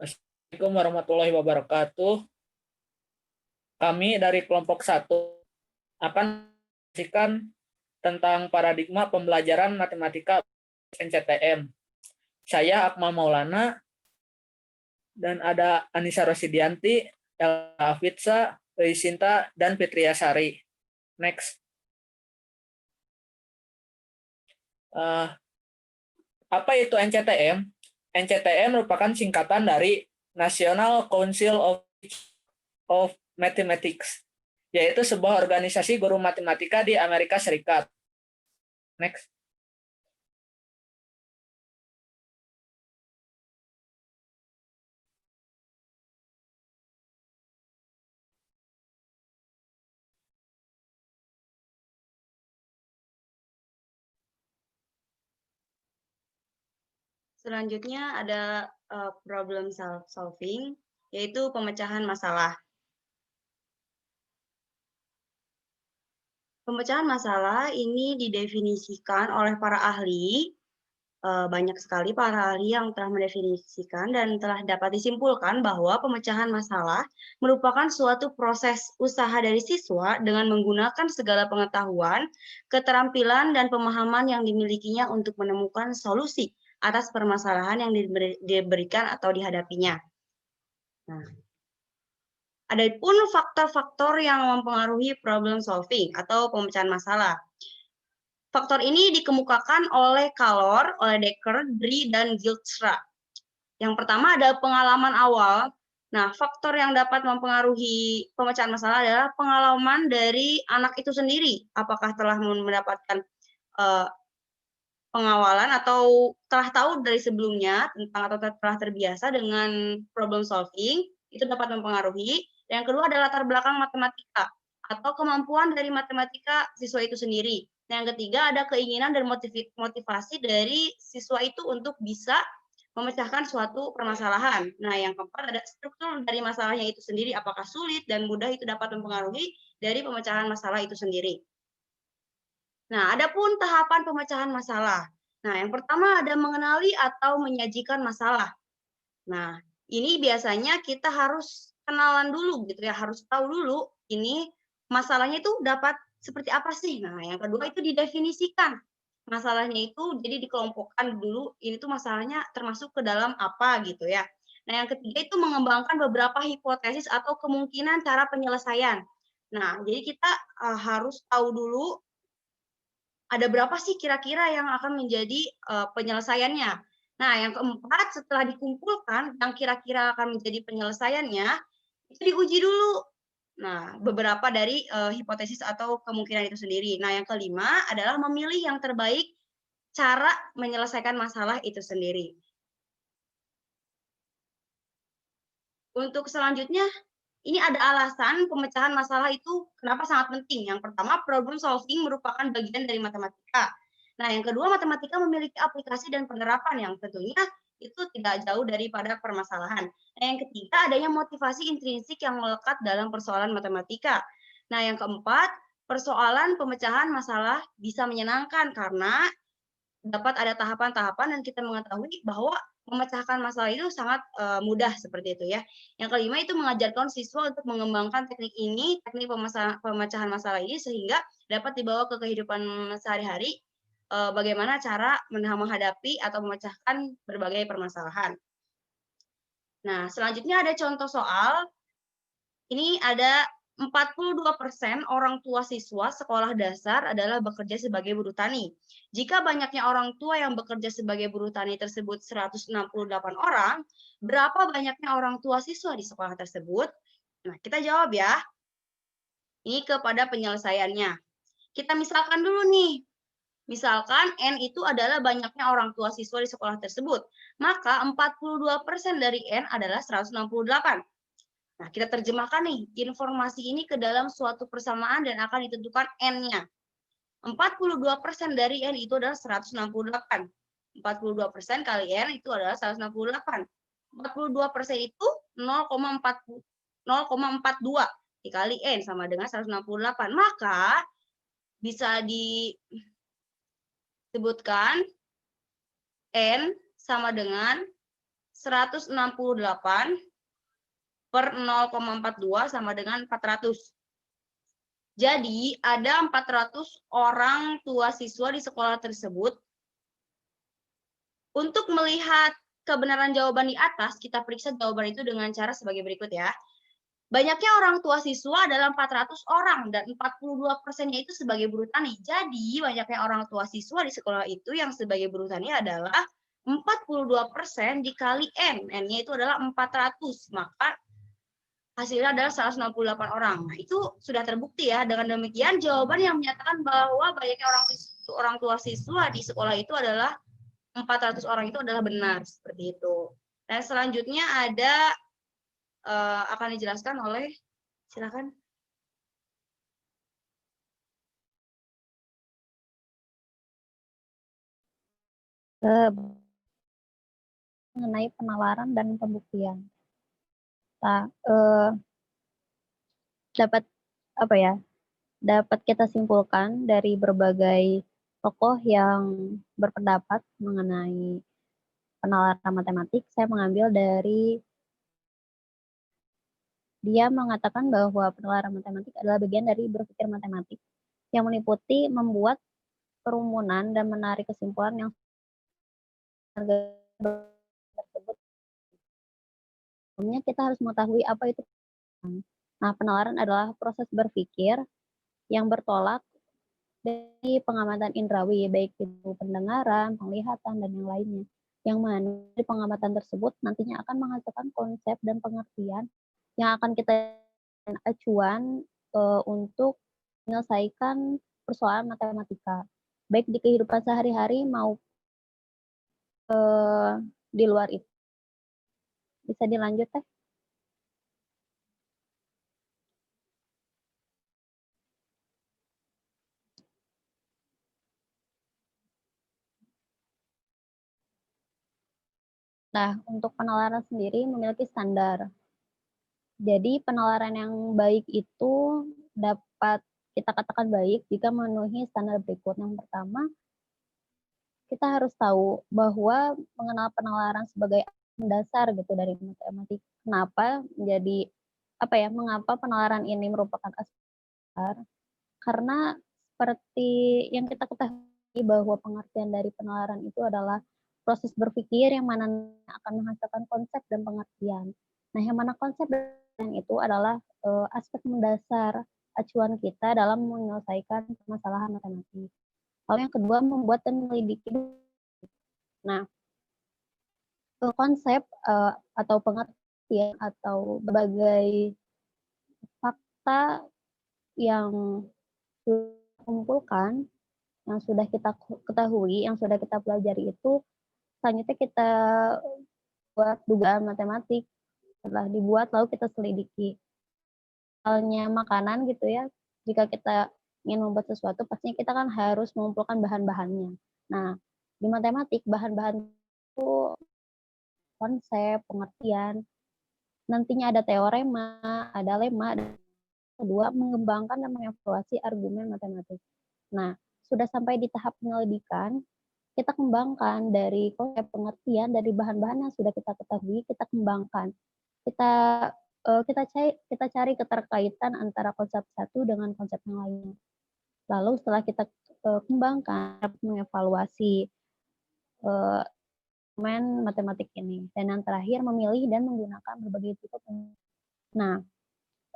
Assalamualaikum warahmatullahi wabarakatuh. Kami dari kelompok 1 akan menjelaskan tentang paradigma pembelajaran matematika NCTM. Saya Akmal Maulana dan ada Anissa Rosidianti, Elsa Hafidza, Sinta, dan Fitriasari. Next. Apa itu NCTM? NCTM merupakan singkatan dari National Council of Mathematics, yaitu sebuah organisasi guru matematika di Amerika Serikat. Next. Selanjutnya ada problem solving, yaitu pemecahan masalah. Pemecahan masalah ini didefinisikan oleh para ahli, banyak sekali para ahli yang telah mendefinisikan dan telah dapat disimpulkan bahwa pemecahan masalah merupakan suatu proses usaha dari siswa dengan menggunakan segala pengetahuan, keterampilan, dan pemahaman yang dimilikinya untuk menemukan solusi atas permasalahan yang diberikan atau dihadapinya. Nah, ada pun faktor-faktor yang mempengaruhi problem solving atau pemecahan masalah. Faktor ini dikemukakan oleh Kalor, oleh Dekker, Brie, dan Dijkstra. Yang pertama ada pengalaman awal. Nah, faktor yang dapat mempengaruhi pemecahan masalah adalah pengalaman dari anak itu sendiri. Apakah telah mendapatkan pengawalan atau telah tahu dari sebelumnya tentang atau telah terbiasa dengan problem solving, itu dapat mempengaruhi. Yang kedua adalah latar belakang matematika atau kemampuan dari matematika siswa itu sendiri. Yang ketiga ada keinginan dan motivasi dari siswa itu untuk bisa memecahkan suatu permasalahan. Nah, yang keempat ada struktur dari masalahnya itu sendiri, apakah sulit dan mudah, itu dapat mempengaruhi dari pemecahan masalah itu sendiri. Nah, ada pun tahapan pemecahan masalah. Nah, yang pertama ada mengenali atau menyajikan masalah. Nah, ini biasanya kita harus kenalan dulu gitu ya, harus tahu dulu ini masalahnya itu dapat seperti apa sih. Nah, yang kedua itu didefinisikan. Masalahnya itu jadi dikelompokkan dulu, ini tuh masalahnya termasuk ke dalam apa gitu ya. Nah, yang ketiga itu mengembangkan beberapa hipotesis atau kemungkinan cara penyelesaian. Nah, jadi kita harus tahu dulu ada berapa sih kira-kira yang akan menjadi penyelesaiannya. Nah, yang keempat, setelah dikumpulkan yang kira-kira akan menjadi penyelesaiannya, itu diuji dulu. Nah, beberapa dari hipotesis atau kemungkinan itu sendiri. Nah, yang kelima adalah memilih yang terbaik cara menyelesaikan masalah itu sendiri. Untuk selanjutnya, ini ada alasan pemecahan masalah itu kenapa sangat penting. Yang pertama, problem solving merupakan bagian dari matematika. Nah, yang kedua, matematika memiliki aplikasi dan penerapan yang tentunya itu tidak jauh daripada permasalahan. Nah, yang ketiga, adanya motivasi intrinsik yang melekat dalam persoalan matematika. Nah, yang keempat, persoalan pemecahan masalah bisa menyenangkan karena dapat ada tahapan-tahapan dan kita mengetahui bahwa memecahkan masalah itu sangat mudah seperti itu ya. Yang kelima itu mengajarkan siswa untuk mengembangkan teknik ini, teknik pemecahan masalah ini sehingga dapat dibawa ke kehidupan sehari-hari, bagaimana cara menghadapi atau memecahkan berbagai permasalahan. Nah, selanjutnya ada contoh soal. Ini ada 42% orang tua siswa sekolah dasar adalah bekerja sebagai buruh tani. Jika banyaknya orang tua yang bekerja sebagai buruh tani tersebut 168 orang, berapa banyaknya orang tua siswa di sekolah tersebut? Nah, kita jawab ya. Ini kepada penyelesaiannya. Kita misalkan dulu nih. Misalkan N itu adalah banyaknya orang tua siswa di sekolah tersebut. Maka 42% dari N adalah 168. Nah, kita terjemahkan nih informasi ini ke dalam suatu persamaan dan akan ditentukan N-nya. 42% dari N itu adalah 168. 42% kali N itu adalah 168. 42% itu 0,42 dikali N sama dengan 168. Maka bisa disebutkan N sama dengan 168 per 0,42 sama dengan 400. Jadi, ada 400 orang tua siswa di sekolah tersebut. Untuk melihat kebenaran jawaban di atas, kita periksa jawaban itu dengan cara sebagai berikut ya. Banyaknya orang tua siswa adalah 400 orang dan 42%-nya itu sebagai buruh tani. Jadi, banyaknya orang tua siswa di sekolah itu yang sebagai buruh tani adalah 42% dikali N. N-nya itu adalah 400. Maka hasilnya adalah 168 orang. Nah, itu sudah terbukti ya. Dengan demikian, jawaban yang menyatakan bahwa banyaknya orang tua siswa di sekolah itu adalah 400 orang itu adalah benar. Seperti itu. Dan selanjutnya ada akan dijelaskan oleh, silakan. Mengenai penalaran dan pembuktian. Nah, dapat kita simpulkan dari berbagai tokoh yang berpendapat mengenai penalaran matematik. Saya mengambil dari dia mengatakan bahwa penalaran matematik adalah bagian dari berpikir matematik yang meliputi membuat kerumunan dan menarik kesimpulan yang tersebut. Sebelumnya kita harus mengetahui apa itu. Nah, penalaran adalah proses berpikir yang bertolak dari pengamatan indrawi, baik itu pendengaran, penglihatan, dan yang lainnya. Yang mana dari pengamatan tersebut nantinya akan menghasilkan konsep dan pengertian yang akan kita acuan untuk menyelesaikan persoalan matematika, baik di kehidupan sehari-hari maupun di luar itu. Bisa dilanjut, Teh? Nah, untuk penalaran sendiri memiliki standar. Jadi penalaran yang baik itu dapat kita katakan baik jika memenuhi standar berikut. Yang pertama, kita harus tahu bahwa mengenal penalaran sebagai mendasar gitu dari matematik. Kenapa menjadi mengapa penalaran ini merupakan aspek dasar? Karena seperti yang kita ketahui bahwa pengertian dari penalaran itu adalah proses berpikir yang mana akan menghasilkan konsep dan pengertian. Nah, yang mana konsep dan itu adalah aspek mendasar acuan kita dalam menyelesaikan permasalahan matematik. Lalu yang kedua, membuat dan menyelidiki. Nah, konsep atau pengertian atau berbagai fakta yang kumpulkan, yang sudah kita ketahui, yang sudah kita pelajari itu, selanjutnya kita buat dugaan matematik. Setelah dibuat, lalu kita selidiki. Halnya makanan gitu ya, jika kita ingin membuat sesuatu, pastinya kita kan harus mengumpulkan bahan-bahannya. Nah, di matematik, bahan-bahan itu konsep, pengertian, nantinya ada teorema, ada lemma, dan kedua, mengembangkan dan mengevaluasi argumen matematik. Nah, sudah sampai di tahap penyelidikan, kita kembangkan dari konsep pengertian, dari bahan-bahan yang sudah kita ketahui, kita kembangkan. Kita cari keterkaitan antara konsep satu dengan konsep yang lainnya. Lalu setelah kita kembangkan, mengevaluasi argumen matematik ini. Dan yang terakhir, memilih dan menggunakan berbagai tipe penelitian. Nah,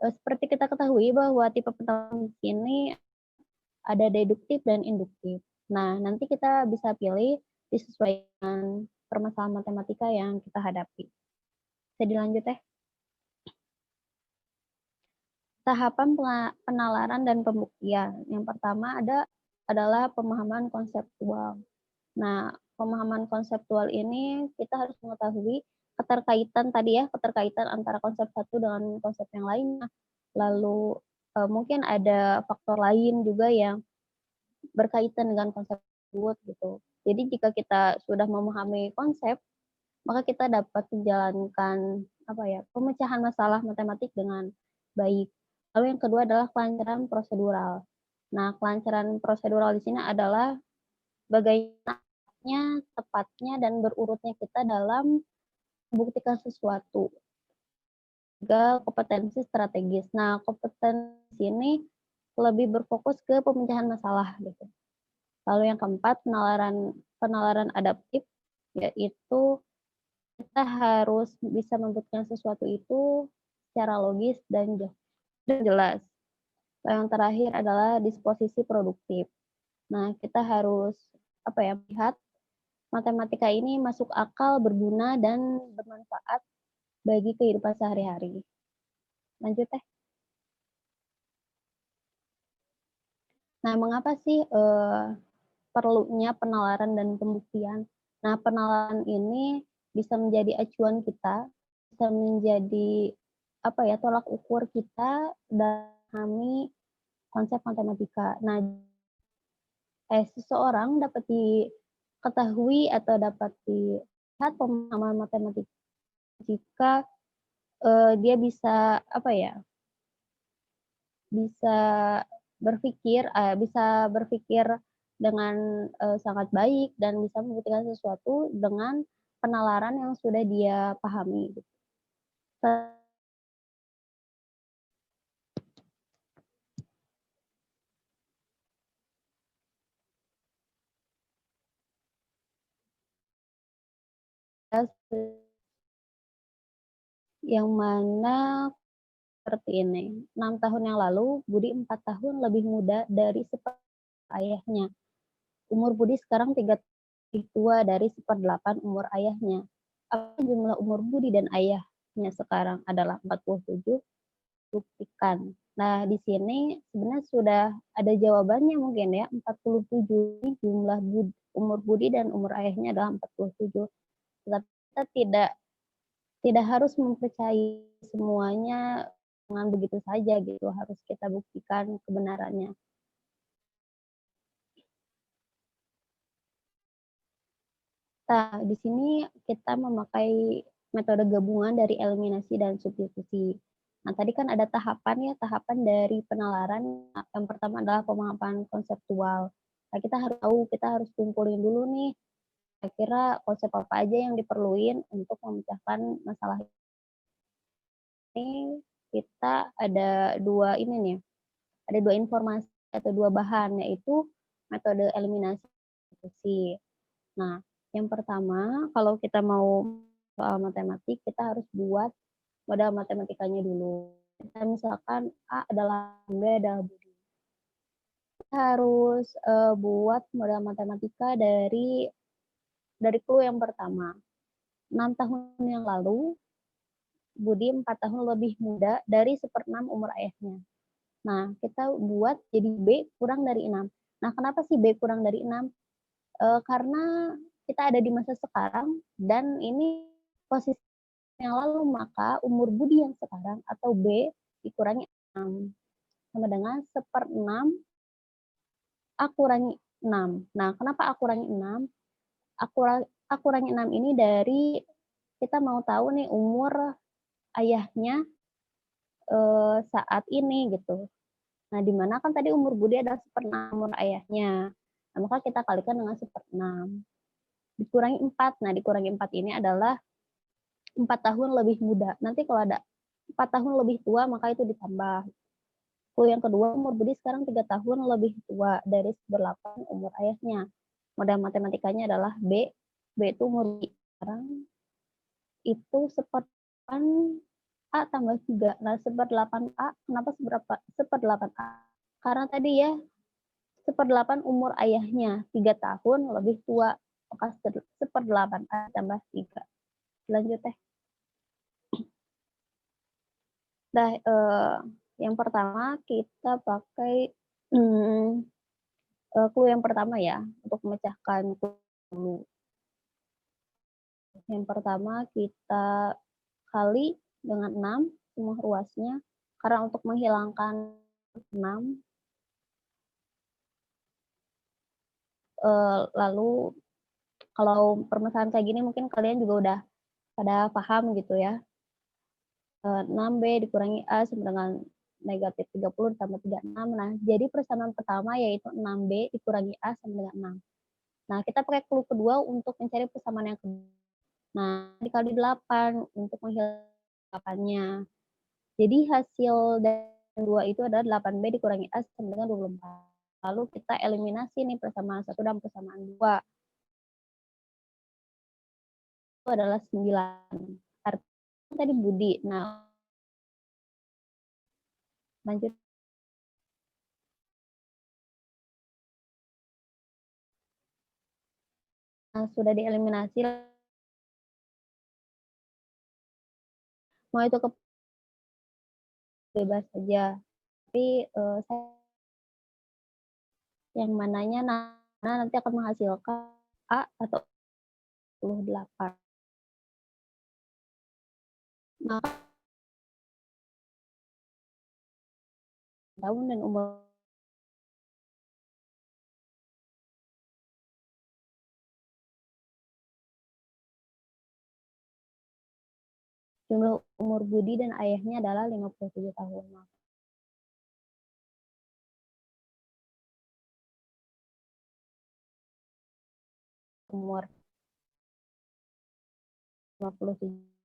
seperti kita ketahui bahwa tipe penelitian ini ada deduktif dan induktif. Nah, nanti kita bisa pilih disesuaikan permasalahan matematika yang kita hadapi. Bisa dilanjut, Teh? Tahapan penalaran dan pembuktian. Yang pertama adalah pemahaman konseptual. Nah, pemahaman konseptual ini kita harus mengetahui keterkaitan antara konsep satu dengan konsep yang lainnya. Lalu mungkin ada faktor lain juga yang berkaitan dengan konsep tersebut gitu. Jadi jika kita sudah memahami konsep, maka kita dapat menjalankan pemecahan masalah matematik dengan baik. Lalu yang kedua adalah kelancaran prosedural. Nah, kelancaran prosedural di sini adalah bagaimana tepatnya dan berurutnya kita dalam membuktikan sesuatu. Juga kompetensi strategis. Nah, kompetensi ini lebih berfokus ke pemecahan masalah gitu. Lalu yang keempat, penalaran adaptif, yaitu kita harus bisa membuktikan sesuatu itu secara logis dan jelas. Yang terakhir adalah disposisi produktif. Nah, kita harus lihat matematika ini masuk akal, berguna, dan bermanfaat bagi kehidupan sehari-hari. Lanjut, Teh. Nah, mengapa sih perlunya penalaran dan pembuktian? Nah, penalaran ini bisa menjadi acuan kita, bisa menjadi tolak ukur kita dalam memahami konsep matematika. Nah, seseorang dapat diketahui atau dapat dilihat pemahaman matematika jika dia bisa bisa berpikir dengan sangat baik dan bisa membuktikan sesuatu dengan penalaran yang sudah dia pahami. Yang mana seperti ini. 6 tahun yang lalu, Budi 4 tahun lebih muda dari ayahnya. Umur Budi sekarang 3 lebih tua dari 1/8 umur ayahnya. Apa jumlah umur Budi dan ayahnya sekarang adalah 47? Buktikan. Nah, di sini sebenarnya sudah ada jawabannya mungkin ya. 47 ini jumlah umur Budi dan umur ayahnya adalah 47. Tetapi kita tidak harus mempercayai semuanya dengan begitu saja gitu, harus kita buktikan kebenarannya. Nah, di sini kita memakai metode gabungan dari eliminasi dan substitusi. Nah, tadi kan ada tahapan dari penalaran. Yang pertama adalah pemahaman konseptual. Nah, kita harus tahu, kita harus kumpulin dulu nih, kira-kira konsep apa aja yang diperluin untuk memecahkan masalah ini. Kita ada dua informasi atau dua bahan, yaitu metode eliminasi dan substitusi. Nah, yang pertama, kalau kita mau soal matematik, kita harus buat modal matematikanya dulu. Misalkan A adalah B adalah Budi. Kita harus buat modal matematika dari clue yang pertama. 6 tahun yang lalu, Budi 4 tahun lebih muda dari 1/6 umur ayahnya. Nah, kita buat jadi B kurang dari 6. Nah, kenapa sih B kurang dari 6? Karena kita ada di masa sekarang dan ini posisi yang lalu, maka umur Budi yang sekarang atau B dikurangi 6 sama dengan 1/6 A kurangi 6. Nah, kenapa A kurangi 6? A kurangi 6 ini dari kita mau tahu nih umur ayahnya saat ini gitu. Nah, di mana kan tadi umur Budi adalah 1/6 umur ayahnya. Nah, maka kita kalikan dengan 1/6. Dikurangi 4. Nah, dikurangi 4 ini adalah 4 tahun lebih muda. Nanti kalau ada 4 tahun lebih tua, maka itu ditambah. Clue yang kedua, umur Budi sekarang 3 tahun lebih tua dari 1/8 umur ayahnya. Modal matematikanya adalah B. B itu umur Budi sekarang itu 1/8 A tambah 3. Nah, 1/8 A, kenapa 1/8 A? Karena tadi ya, 1/8 umur ayahnya, 3 tahun lebih tua. Maka 1/8 A tambah 3. Lanjut, Teh. Nah, yang pertama kita pakai clue yang pertama ya, untuk memecahkan clue. Yang pertama kita kali dengan 6 semua ruasnya, karena untuk menghilangkan 6 lalu kalau permasalahan kayak gini mungkin kalian juga udah pada paham gitu ya. 6B dikurangi A sama dengan negatif 30 ditambah 36. Nah, jadi persamaan pertama yaitu 6B dikurangi A sama dengan 6. Nah, kita pakai clue kedua untuk mencari persamaan yang kedua. Nah, dikali 8 untuk menghilangkannya. Jadi hasil dari 2 itu adalah 8B dikurangi A sama dengan 24. Lalu kita eliminasi nih persamaan 1 dan persamaan 2. Itu adalah 9. Artinya tadi Budi. Nah, lanjut. Nah, sudah dieliminasi. Mau itu ke bebas saja. Tapi yang mananya nanti akan menghasilkan A atau 28. Maka tahun dan umur jumlah umur Budi dan ayahnya adalah 57 tahun. Umur 57